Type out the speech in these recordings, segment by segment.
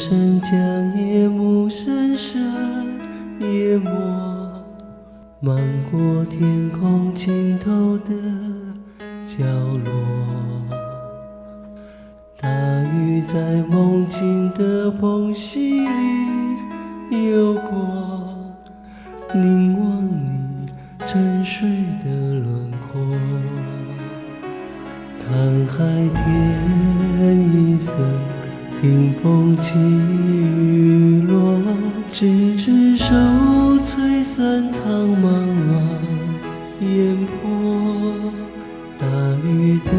声将夜幕深深淹没，漫过天空尽头的角落。大雨在梦境的缝隙里游过，凝望你沉睡的轮廓。看海天一色，听风起雨落，执子手，吹散苍茫茫烟波。大鱼的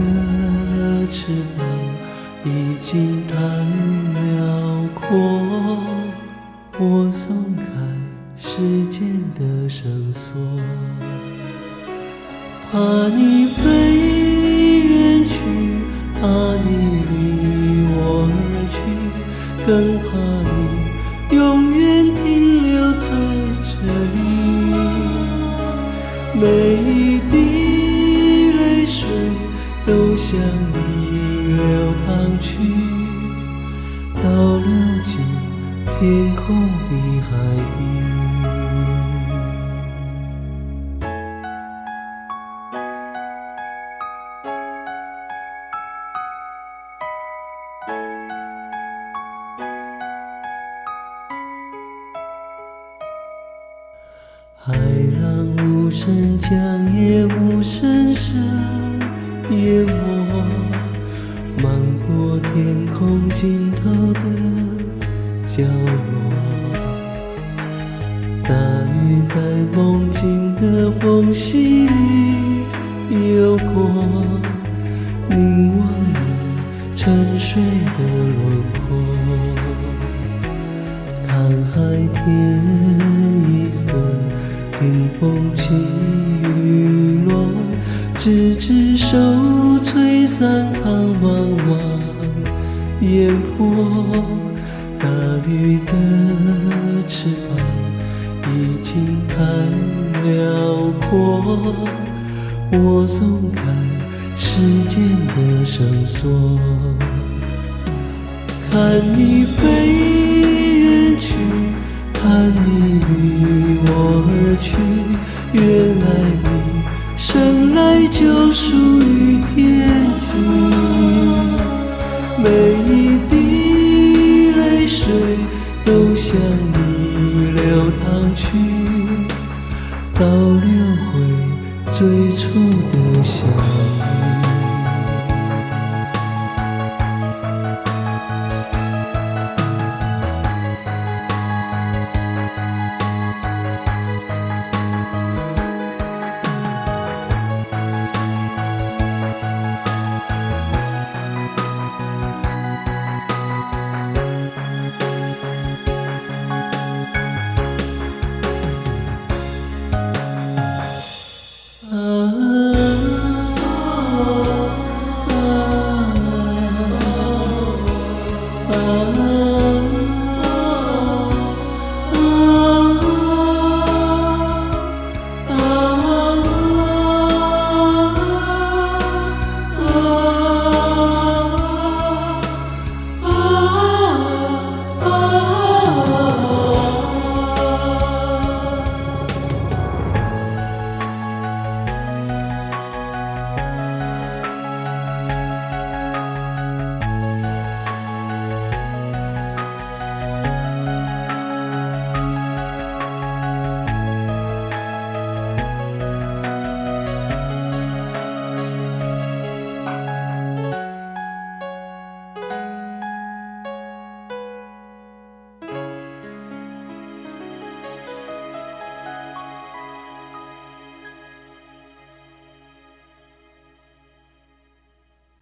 翅膀已经太辽阔，我松开时间的绳索，怕你飞远去，怕你离我而去，更怕你永远停留在这里。每一滴泪水都向你流淌去，倒流进天空的海底。海浪无声将夜幕深深淹没，漫过天空尽头的角落。大雨在梦境的缝隙里游过，凝望你沉睡的轮廓。看海天一色，听风起雨落，执子手，吹散苍茫茫烟波。大鱼的翅膀已经太辽阔，我松开时间的绳索，看你飞远去，看你离我而去，原来你生来就属于天际。每一滴泪水都向你流淌去，倒流回最初